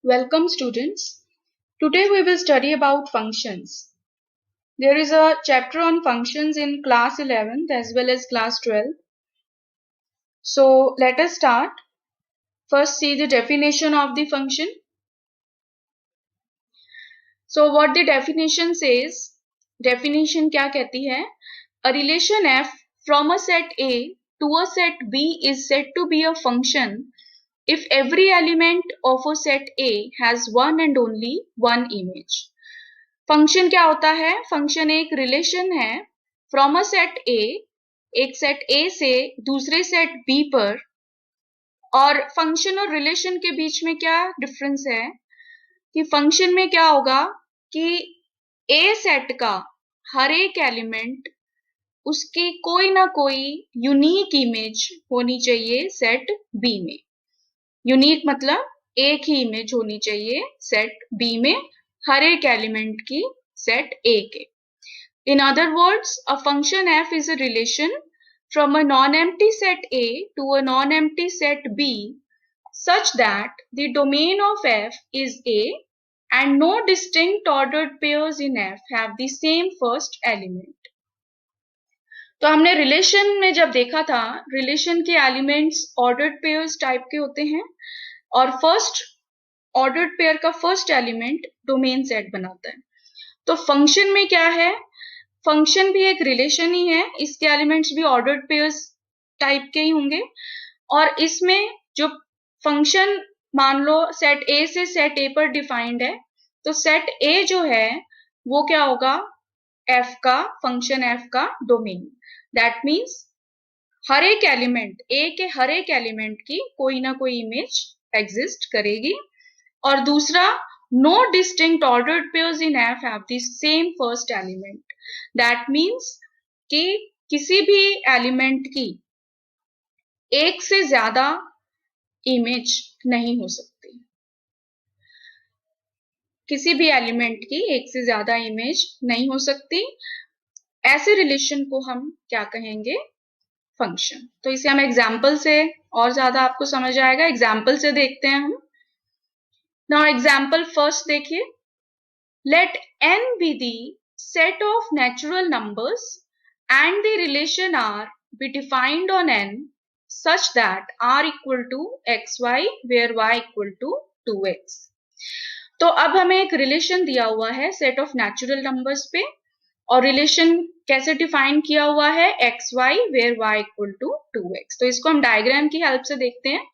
Welcome students. Today we will study about functions. There is a chapter on functions in class 11th as well as class 12. So let us start. First see the definition of the function. So what the definition says, definition क्या कहती है? A relation f from a set A to a set B is said to be a function if every element of a set A has one and only one image. Function क्या होता है? Function एक relation है from a set ए, एक set ए से दूसरे set B पर। और फंक्शन और रिलेशन के बीच में क्या डिफरेंस है कि फंक्शन में क्या होगा कि ए सेट का हर एक एलिमेंट उसकी कोई ना कोई यूनिक इमेज होनी चाहिए सेट बी में। यूनिक मतलब एक ही इमेज होनी चाहिए सेट बी में हर एक एलिमेंट की सेट A के। In other words, a function f is a relation from a non-empty set A to a non-empty set B such that the domain of f is A and no distinct ordered pairs in f have the same first element. तो हमने relation में जब देखा था, relation के elements ordered pairs type के होते हैं और फर्स्ट ऑर्डर्ड पेयर का फर्स्ट एलिमेंट डोमेन सेट बनाता है। तो फंक्शन में क्या है? फंक्शन भी एक रिलेशन ही है, इसके एलिमेंट्स भी ऑर्डर्ड पेयर्स टाइप के ही होंगे। और इसमें जो फंक्शन मान लो सेट ए से सेट ए पर डिफाइंड है, तो सेट ए जो है वो क्या होगा? एफ का, फंक्शन एफ का डोमेन। दैट मीन्स हर एक एलिमेंट, ए के हर एक एलिमेंट की कोई ना कोई इमेज एग्जिस्ट करेगी। और दूसरा, no distinct ordered pairs in F have the same first element. That means कि किसी भी एलिमेंट की एक से ज्यादा इमेज नहीं हो सकती। किसी भी एलिमेंट की एक से ज्यादा इमेज नहीं हो सकती। ऐसे रिलेशन को हम क्या कहेंगे? फंक्शन। तो इसे हम एग्जाम्पल से और ज्यादा आपको समझ आएगा। एग्जाम्पल से देखते हैं हम। Now example first देखिए, let n be the set of natural numbers and the relation R be defined on n such that R equal to xy where y equal to 2x. तो अब हमें एक relation दिया हुआ है set of natural numbers पे, और relation कैसे डिफाइन किया हुआ है? xy where y equal to 2x. तो इसको हम डायग्राम की हेल्प से देखते हैं।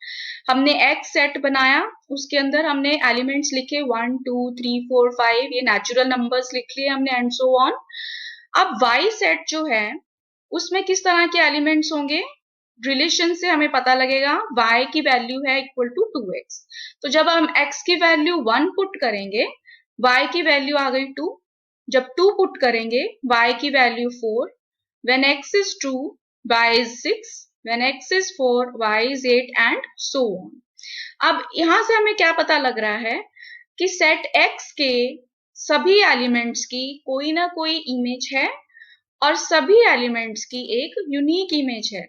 हमने x सेट बनाया, उसके अंदर हमने एलिमेंट्स लिखे 1 2 3 4 5, ये नेचुरल नंबर्स लिख लिए हमने एंड सो ऑन। अब y सेट जो है उसमें किस तरह के एलिमेंट्स होंगे? रिलेशन से हमें पता लगेगा y की वैल्यू है इक्वल टू 2x। तो जब हम x की वैल्यू 1 पुट करेंगे, y की वैल्यू आ गई 2। जब 2 पुट करेंगे, y की value 4। When x is 2, y is 6. When x is 4, y is 8 and so on. अब यहां से हमें क्या पता लग रहा है कि सेट x के सभी एलिमेंट्स की कोई ना कोई इमेज है और सभी एलिमेंट्स की एक यूनिक इमेज है।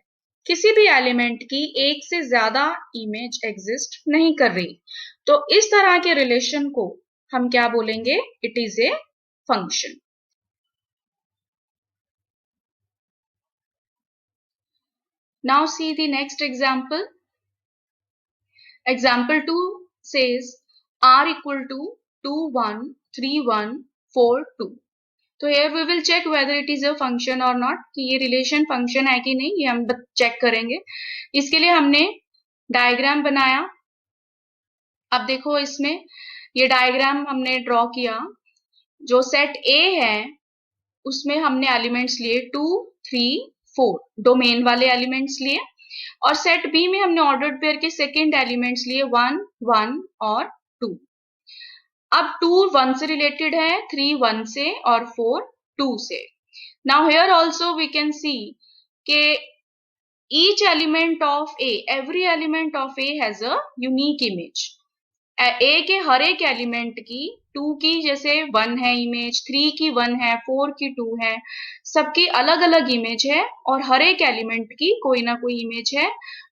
किसी भी एलिमेंट की एक से ज्यादा इमेज एग्जिस्ट नहीं कर रही। तो इस तरह के रिलेशन को हम क्या बोलेंगे? It is a function. Now see the next example. Example 2 says R equal to 2 1 3 1 4 2. तो here we will check whether it is a function or not, कि ये रिलेशन फंक्शन है कि नहीं, ये हम चेक करेंगे। इसके लिए हमने डायग्राम बनाया। अब देखो इसमें ये डायग्राम हमने ड्रॉ किया। जो सेट A है उसमें हमने एलिमेंट्स लिए 2 3 4, डोमेन वाले एलिमेंट्स लिए, और सेट बी में हमने ऑर्डर्ड पेयर के सेकेंड एलिमेंट्स लिए 1 1 और 2। अब 2 1 से रिलेटेड है, 3 1 से और 4 2 से। Now here also we can see के each element of A, every element of A has a unique image. A के हर एक एलिमेंट की 2 की जैसे 1 है इमेज, 3 की 1 है, 4 की 2 है, सबकी अलग अलग इमेज है और हर एक एलिमेंट की कोई ना कोई इमेज है।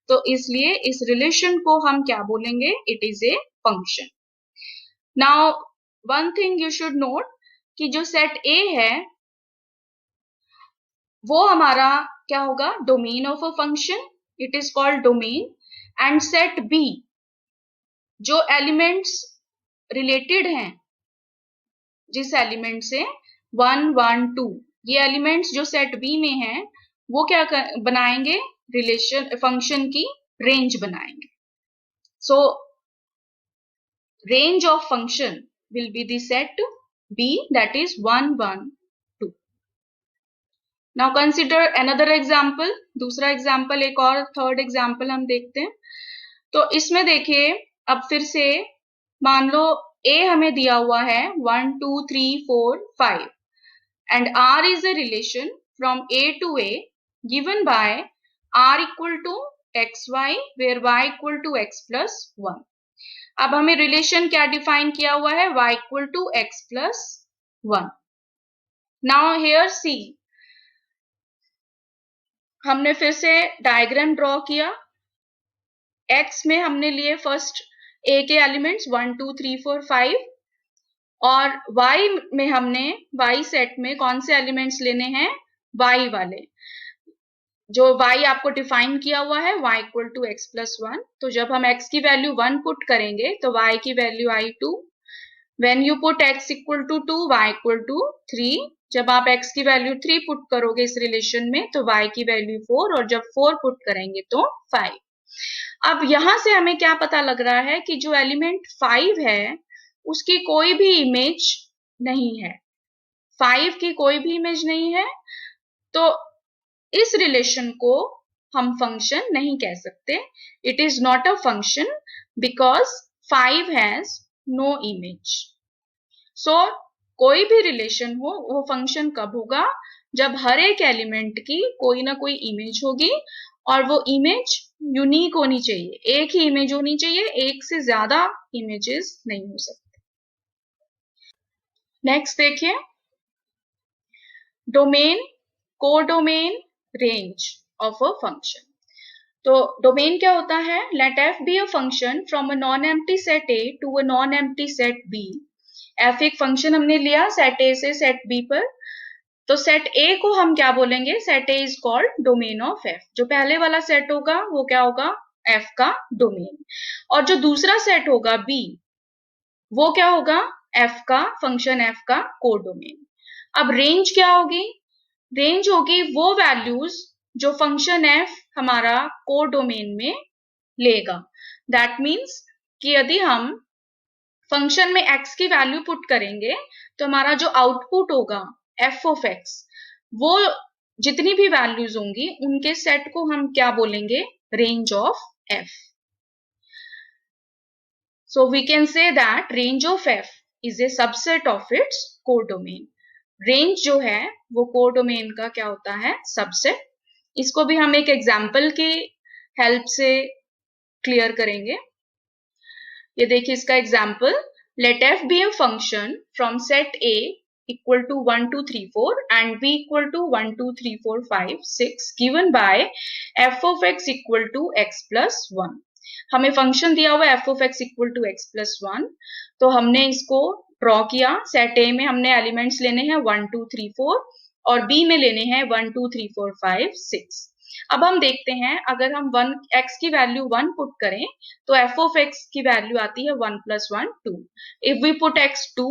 तो इसलिए इस रिलेशन को हम क्या बोलेंगे? It is a function. Now one thing you should note कि जो सेट ए है वो हमारा क्या होगा, domain of a function, it is called domain. And set B जो एलिमेंट्स रिलेटेड हैं, जिस एलिमेंट से 1 1 2 ये एलिमेंट्स जो सेट बी में हैं वो क्या बनाएंगे, रिलेशन फंक्शन की रेंज बनाएंगे. सो range of function will be the set B, that is 1 1 2. Now consider another example. दूसरा एग्जाम्पल, एक और थर्ड एग्जाम्पल हम देखते हैं. तो इसमें देखिए, अब फिर से मान लो A हमें दिया हुआ है 1 2 3 4 5 and R is a relation from A to A given by R equal to xy where y equal to x plus 1. अब हमें रिलेशन क्या डिफाइन किया हुआ है, y equal to x plus 1. Now here see, हमने फिर से diagram draw किया. x में हमने लिए फर्स्ट a के एलिमेंट्स 1 2 3 4 5 और y में हमने y सेट में कौन से एलिमेंट्स लेने हैं, y वाले. जो y आपको डिफाइन किया हुआ है y equal to x plus 1. तो जब हम x की वैल्यू 1 पुट करेंगे तो y की वैल्यू आई 2. When you put x equal to 2 y equal to 3. जब आप x की वैल्यू 3 पुट करोगे इस रिलेशन में तो y की वैल्यू 4 और जब 4 पुट करेंगे तो 5. अब यहां से हमें क्या पता लग रहा है कि जो एलिमेंट 5 है उसकी कोई भी इमेज नहीं है. 5 की कोई भी इमेज नहीं है, तो इस रिलेशन को हम फंक्शन नहीं कह सकते. It is not a function because 5 has no image. So कोई भी रिलेशन हो वो फंक्शन कब होगा, जब हर एक एलिमेंट की कोई ना कोई इमेज होगी और वो इमेज यूनिक होनी चाहिए. एक ही इमेज होनी चाहिए, एक से ज्यादा इमेजेस नहीं हो सकते. नेक्स्ट देखिए, domain, codomain, range of a function. तो डोमेन क्या होता है, let f be a function from a non empty set A to a non empty set B. F एक फंक्शन हमने लिया सेट ए से सेट बी पर, तो सेट ए को हम क्या बोलेंगे, set A is called domain of F. जो पहले वाला सेट होगा वो क्या होगा, एफ का डोमेन. और जो दूसरा सेट होगा बी वो क्या होगा, एफ का फंक्शन एफ का कोडोमेन. अब रेंज क्या होगी, रेंज होगी वो वैल्यूज जो फंक्शन एफ हमारा कोडोमेन में लेगा. दैट मीन्स कि यदि हम फंक्शन में x की वैल्यू पुट करेंगे तो हमारा जो आउटपुट होगा f ऑफ x, वो जितनी भी वैल्यूज होंगी उनके सेट को हम क्या बोलेंगे, range of f. So we can say that range of f is a subset of its codomain. Range जो है वो कोडोमेन का क्या होता है, सबसेट. इसको भी हम एक एग्जाम्पल की हेल्प से क्लियर करेंगे. ये देखिए इसका example, let f be a function from set A equal to 1 2 3 4 and B equal to 1 2 3 4 5 6 given by f of x equal to x plus 1. हमें फंक्शन दिया हुआ f of x equal to x plus 1, तो हमने इसको draw किया. Set ए में हमने elements लेने हैं 1 2 3 4 और बी में लेने हैं 1 2 3 4 5 6. अब हम देखते हैं, अगर हम x की वैल्यू 1 पुट करें तो f ऑफ x की वैल्यू आती है 1 plus 1 2. If we put x 2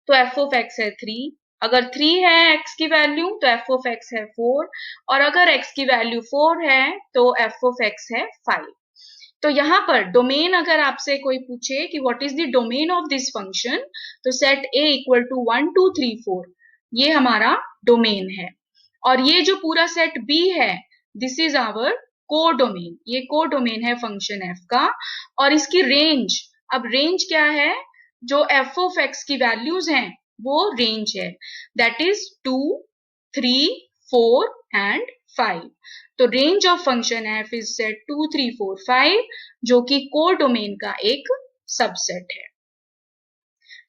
तो f ऑफ x है 3. अगर 3 है x की वैल्यू तो f ऑफ x है 4 और अगर x की वैल्यू 4 है तो f ऑफ x है 5. तो यहाँ पर डोमेन अगर आपसे कोई पूछे कि what is the domain of this function, तो सेट a इक्वल टू 1 2 3 4 ये हमारा डोमेन है. और ये जो पूरा सेट b है, दिस इज आवर कोडोमेन. ये कोडोमेन है फंक्शन f का. और इसकी रेंज, अब रेंज क्या है, जो f ऑफ x की वैल्यूज हैं वो रेंज है, दैट इज 2 3 4 एंड 5. तो range of function f is set 2 3 4 5 जो कि कोडोमेन का एक सबसेट है.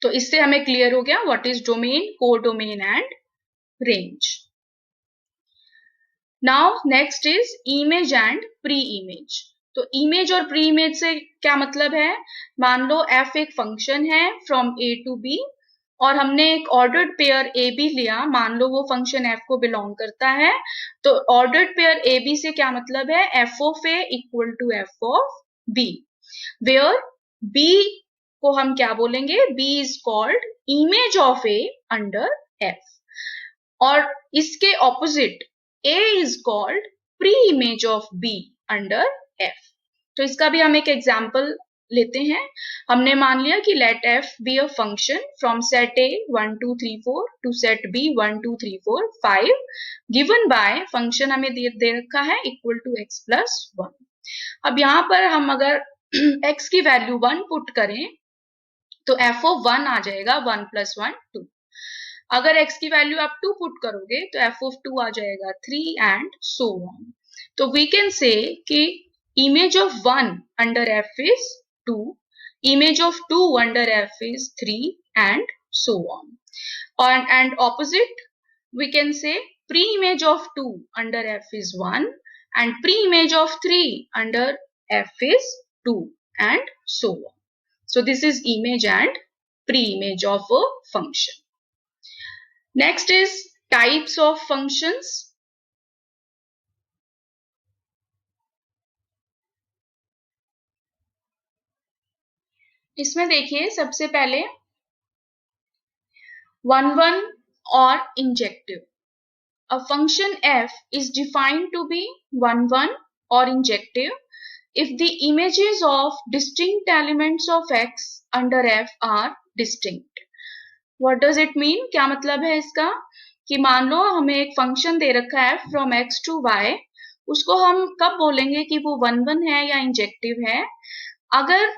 तो इससे हमें क्लियर हो गया what is domain, codomain and range. Now next is image and pre image. तो इमेज और प्री इमेज से क्या मतलब है, मान लो f एक फंक्शन है फ्रॉम a टू b और हमने एक ऑर्डर्ड पेयर ए बी लिया, मान लो वो फंक्शन f को बिलोंग करता है, तो ऑर्डर्ड पेयर ए बी से क्या मतलब है, f of a equal to f of b, where b को हम क्या बोलेंगे, b is called image of a under f, और इसके opposite a is called pre image of b under f। तो इसका भी हम एक एग्जाम्पल लेते हैं। हमने मान लिया कि let f be a function from set a 1 2 3 4 to set b 1 2 3 4 5 given by function हमें दे रखा है इक्वल टू x प्लस 1। अब यहां पर हम अगर x की वैल्यू 1 पुट करें तो f ऑफ 1 आ जाएगा 1 प्लस 1 2। अगर x की वैल्यू आप 2 पुट करोगे तो f ऑफ 2 आ जाएगा 3 एंड सो ऑन। तो वी कैन से कि image of 1 under f is 2, image of 2 under f is 3 and so on. And opposite we can say pre-image of 2 under f is 1 and pre-image of 3 under f is 2 and so on. So this is image and pre-image of a function. Next is types of functions. इसमें देखिए सबसे पहले 1 और injective. A function f is defined to be 1 or injective if the images of distinct elements of x under f are distinct. What does it mean? क्या मतलब है इसका कि मान लो हमें एक फंक्शन दे रखा है फ्रॉम x टू y, उसको हम कब बोलेंगे कि वो 1 है या इंजेक्टिव है, अगर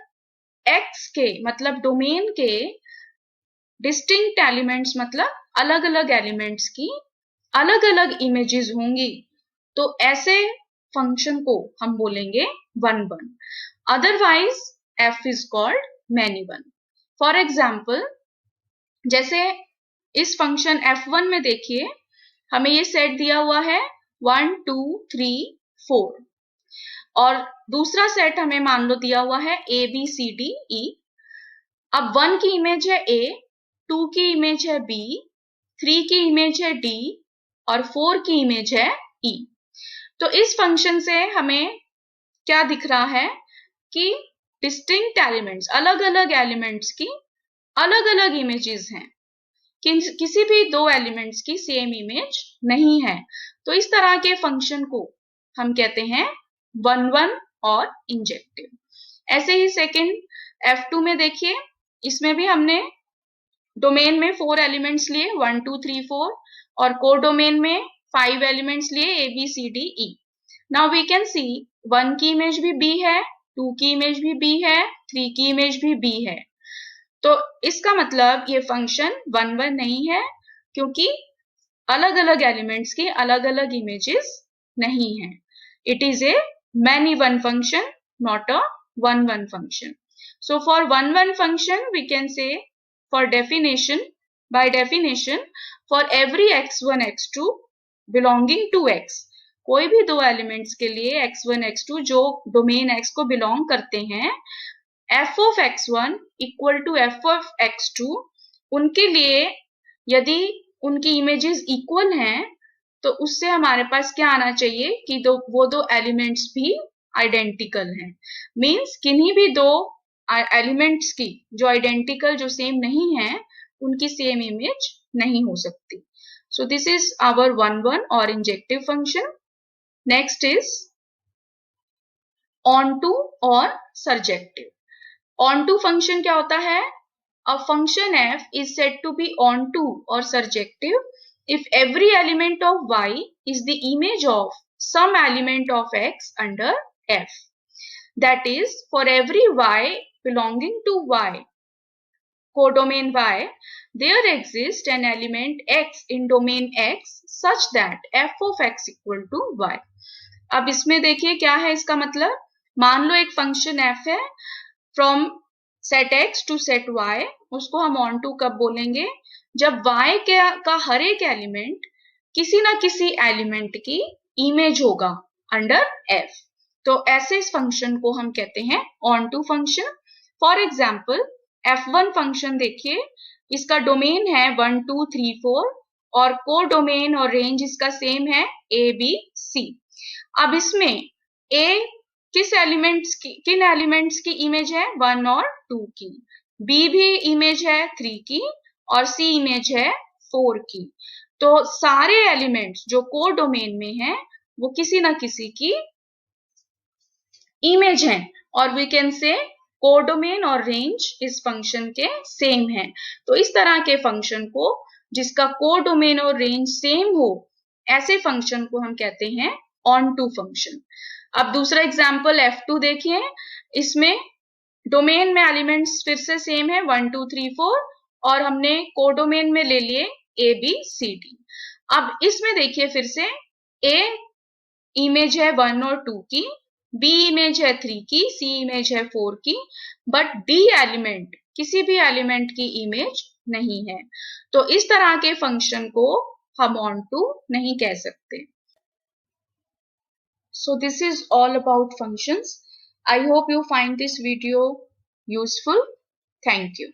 x के मतलब डोमेन के डिस्टिंक्ट एलिमेंट्स मतलब अलग अलग एलिमेंट्स की अलग अलग इमेजेस होंगी, तो ऐसे फंक्शन को हम बोलेंगे 1 otherwise f is called many one. For example जैसे इस फंक्शन f1 में देखिए हमें ये सेट दिया हुआ है 1 2 3 4 और दूसरा सेट हमें मान लो दिया हुआ है a b c d e। अब 1 की इमेज है a, 2 की इमेज है b, 3 की इमेज है d और 4 की इमेज है e। तो इस फंक्शन से हमें क्या दिख रहा है कि डिस्टिंक्ट एलिमेंट्स अलग अलग एलिमेंट्स की अलग अलग इमेजेस हैं, किसी भी दो एलिमेंट्स की सेम इमेज नहीं है। तो इस तरह के फंक्शन को हम कहते हैं 1 और इंजेक्टिव। ऐसे ही सेकंड f2 में देखिए इसमें भी हमने डोमेन में 4 एलिमेंट्स लिए 1 2 3 4 और कोडोमेन में 5 एलिमेंट्स लिए a b c d e। Now we can see 1 की इमेज भी b है, 2 की इमेज भी b है, 3 की इमेज भी b है। तो इसका मतलब ये फंक्शन 1 नहीं है क्योंकि अलग अलग एलिमेंट्स की अलग अलग इमेजेस नहीं है। It is A many one function, not a 1 function. So for 1 function we can say for definition, by definition for every x1 x2 belonging to x, कोई भी दो एलिमेंट्स के लिए x1 x2 जो डोमेन x को belong करते हैं, f of x1 equal to f of x2, उनके लिए यदि उनकी इमेजेस इक्वल हैं तो उससे हमारे पास क्या आना चाहिए कि वो दो एलिमेंट्स भी आइडेंटिकल हैं। मींस किन्हीं भी दो एलिमेंट्स की जो आइडेंटिकल जो सेम नहीं है उनकी सेम इमेज नहीं हो सकती। सो दिस इज आवर 1 और injective function. Next is onto और सर्जेक्टिव। ऑनटू फंक्शन क्या होता है, a function f is said to be onto or surjective if every element of y is the image of some element of x under f. That is, for every y belonging to y, codomain y, there exists an element x in domain x such that f of x equal to y. अब इसमें देखिए क्या है इसका मतलब, मान लो एक फंक्शन f है from set x to set y, उसको हम ऑन टू कब बोलेंगे, जब y का हर एक एलिमेंट किसी ना किसी एलिमेंट की इमेज होगा अंडर f। तो ऐसे इस फंक्शन को हम कहते हैं onto function. For example f1 function देखिए, इसका डोमेन है 1 2 3 4 और को डोमेन और रेंज इसका सेम है a b c। अब इसमें a किन एलिमेंट्स की इमेज है, 1 और 2 की, b भी इमेज है 3 की और c इमेज है 4 की। तो सारे एलिमेंट्स जो को डोमेन में हैं वो किसी ना किसी की इमेज है और वी कैन से कोडोमेन और रेंज इस फंक्शन के सेम है। तो इस तरह के फंक्शन को जिसका कोडोमेन और रेंज सेम हो, ऐसे फंक्शन को हम कहते हैं ऑन टू फंक्शन। अब दूसरा एग्जांपल f2 देखिए, इसमें डोमेन में एलिमेंट्स फिर से सेम है 1 2 3 4 और हमने कोडोमेन में ले लिए a b c d। अब इसमें देखिए फिर से a इमेज है 1 और 2 की, b इमेज है 3 की, c इमेज है 4 की, बट d एलिमेंट किसी भी एलिमेंट की इमेज नहीं है। तो इस तरह के फंक्शन को हम ऑन टू नहीं कह सकते। So this is all about functions. I hope you find this video useful. Thank you.